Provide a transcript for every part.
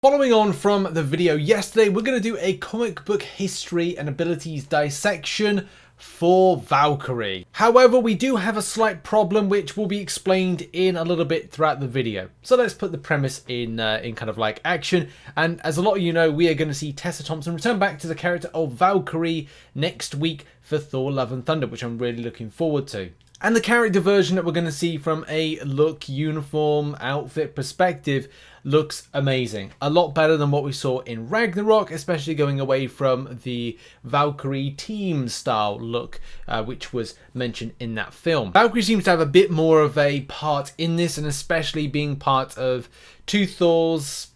Following on from the video yesterday, we're going to do a comic book history and abilities dissection for Valkyrie. However, we do have a slight problem which will be explained in a little bit throughout the video. So let's put the premise in kind of like action. And as a lot of you know, we are going to see Tessa Thompson return back to the character of Valkyrie next week for Thor: Love and Thunder, which I'm really looking forward to. And the character version that we're going to see from a look, uniform, outfit perspective looks amazing. A lot better than what we saw in Ragnarok, especially going away from the Valkyrie team style look, which was mentioned in that film. Valkyrie seems to have a bit more of a part in this, and especially being part of two Thors,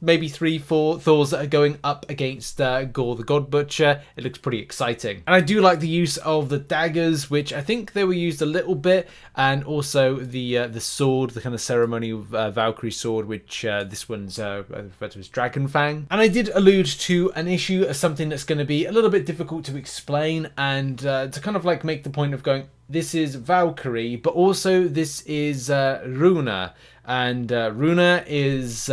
maybe 3-4 Thors that are going up against Gore the God Butcher. It looks pretty exciting. And I do like the use of the daggers, which I think they were used a little bit, and also the sword, the kind of ceremonial Valkyrie sword, which this one's referred to as Dragon Fang. And I did allude to an issue as something that's going to be a little bit difficult to explain, and to kind of like make the point of going, this is Valkyrie, but also this is Runa, and Runa is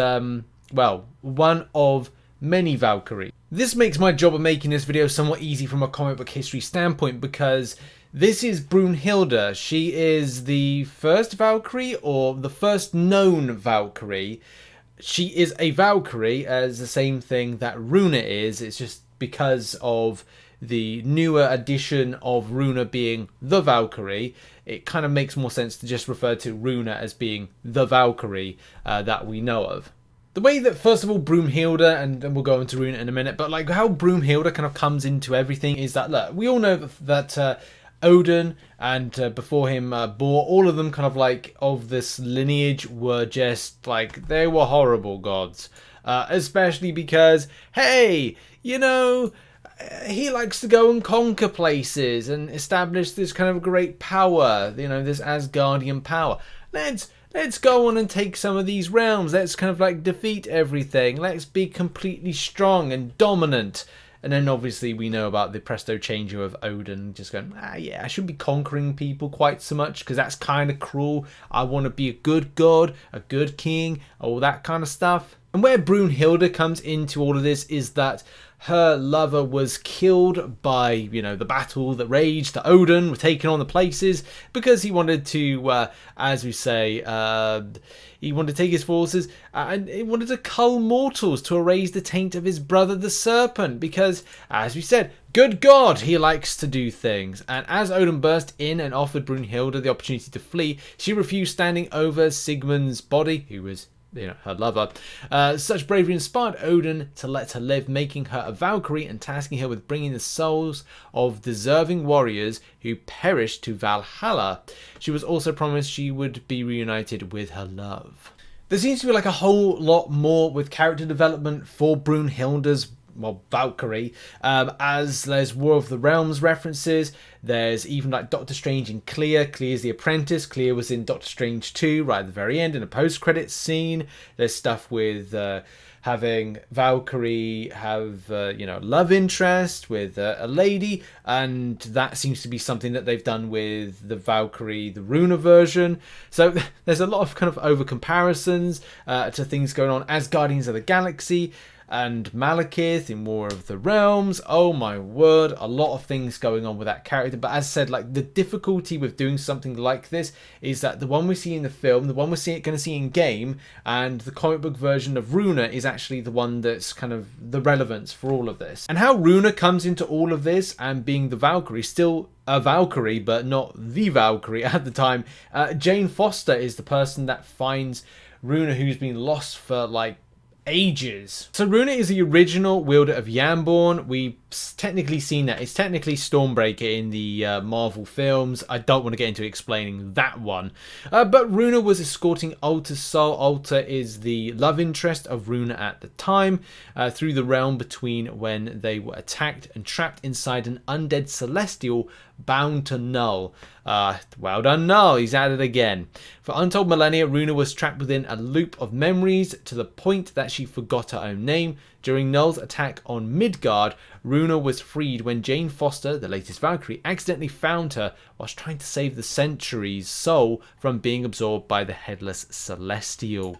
well, one of many Valkyrie. This makes my job of making this video somewhat easy from a comic book history standpoint, because this is Brunhilde. She is the first Valkyrie, or the first known Valkyrie. She is a Valkyrie, as the same thing that Runa is. It's just because of the newer addition of Runa being the Valkyrie, it kind of makes more sense to just refer to Runa as being the Valkyrie that we know of. The way that, first of all, Brunhilde, and then we'll go into Runa in a minute, but like how Brunhilde kind of comes into everything is that, look, we all know that Odin and before him Bor, all of them kind of like of this lineage were just like, they were horrible gods. Especially because, hey, you know, he likes to go and conquer places and establish this kind of great power, you know, this Asgardian power. Let's go on and take some of these realms. Let's kind of like defeat everything. Let's be completely strong and dominant. And then obviously we know about the presto changer of Odin just going, yeah, I shouldn't be conquering people quite so much because that's kind of cruel. I want to be a good god, a good king, all that kind of stuff. And where Brunhilde comes into all of this is that her lover was killed by, you know, the battle that raged, that Odin was taking on the places, because he wanted to, as we say, he wanted to take his forces and he wanted to cull mortals to erase the taint of his brother the serpent, because, as we said, good God, he likes to do things. And as Odin burst in and offered Brunhilde the opportunity to flee, she refused, standing over Sigmund's body, who was, you know, her lover. Such bravery inspired Odin to let her live, making her a Valkyrie and tasking her with bringing the souls of deserving warriors who perished to Valhalla. She was also promised she would be reunited with her love. There seems to be like a whole lot more with character development for Brunhilde's, well, Valkyrie, as there's War of the Realms references. There's even like Doctor Strange and Clea. Clea's the apprentice. Clea was in Doctor Strange 2 right at the very end in a post-credits scene. There's stuff with having Valkyrie have, you know, love interest with a lady, and that seems to be something that they've done with the Valkyrie, the Runa version. So there's a lot of kind of over comparisons to things going on as Guardians of the Galaxy and Malekith in War of the Realms. Oh my word, a lot of things going on with that character. But as said, like, the difficulty with doing something like this is that the one we see in the film, the one we're going to see in game, and the comic book version of Runa is actually the one that's kind of the relevance for all of this. And how Runa comes into all of this and being the Valkyrie, still a Valkyrie, but not the Valkyrie at the time. Jane Foster is the person that finds Runa, who's been lost for like ages. So Runa is the original wielder of Yamborn. We've technically seen that. It's technically Stormbreaker in the Marvel films. I don't want to get into explaining that one. But Runa was escorting Alta's soul. Alta is the love interest of Runa at the time, through the realm between when they were attacked and trapped inside an undead celestial bound to Null. Well done, Null. He's at it again. For untold millennia, Runa was trapped within a loop of memories to the point that she forgot her own name. During Null's attack on Midgard, Runa was freed when Jane Foster, the latest Valkyrie, accidentally found her whilst trying to save the Century's soul from being absorbed by the Headless Celestial.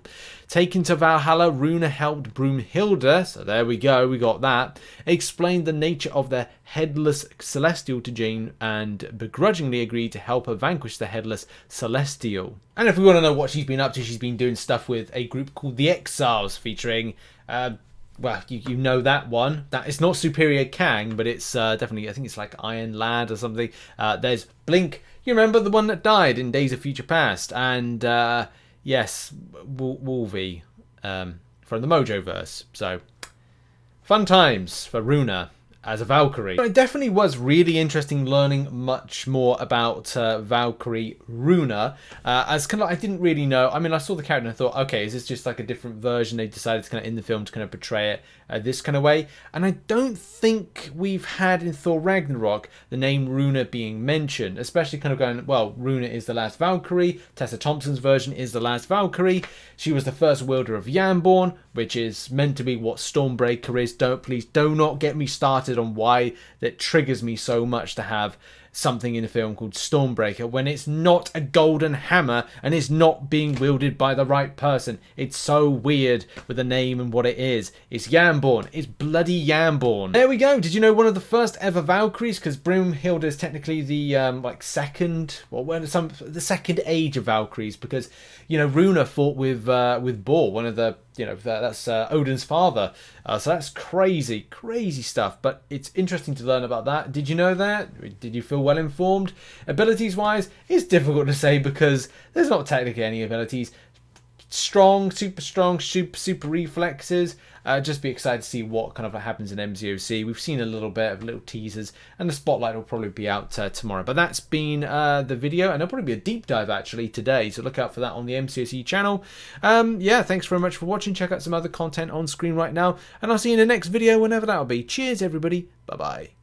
Taken to Valhalla, Runa helped Broomhilda, so there we go, we got that, explained the nature of the Headless Celestial to Jane and begrudgingly agreed to help her vanquish the Headless Celestial. And if we want to know what she's been up to, she's been doing stuff with a group called the Exiles, featuring... well, you know that one. That it's not Superior Kang, but it's definitely, I think it's like Iron Lad or something. There's Blink. You remember the one that died in Days of Future Past, and yes, Wolvie from the Mojoverse. So fun times for Runa as a Valkyrie. But it definitely was really interesting learning much more about Valkyrie Runa, as kind of, I didn't really know. I mean, I saw the character and I thought, okay, is this just like a different version they decided to kind of in the film to kind of portray it this kind of way? And I don't think we've had in Thor Ragnarok the name Runa being mentioned, especially kind of going, well, Runa is the last Valkyrie, Tessa Thompson's version is the last Valkyrie, she was the first wielder of Yamborn, which is meant to be what Stormbreaker is. Please do not get me started on why that triggers me so much to have something in a film called Stormbreaker when it's not a golden hammer and it's not being wielded by the right person. It's so weird with the name and what it is. It's Yamborn. It's bloody Yamborn. There we go. Did you know one of the first ever Valkyries? Because Broomhilda is technically the like second, well, the second age of Valkyries, because you know Runa fought with Bor, one of the, you know, that's Odin's father. So that's crazy stuff. But it's interesting to learn about that. Did you know that? Did you feel well informed? Abilities wise, it's difficult to say because there's not technically any abilities. Strong, super reflexes. Just be excited to see what kind of happens in MCOC. We've seen a little bit of little teasers, and the spotlight will probably be out tomorrow. But that's been the video, and there'll probably be a deep dive actually today, so look out for that on the MCOC channel. Yeah, thanks very much for watching. Check out some other content on screen right now, and I'll see you in the next video whenever that'll be. Cheers, everybody. Bye bye.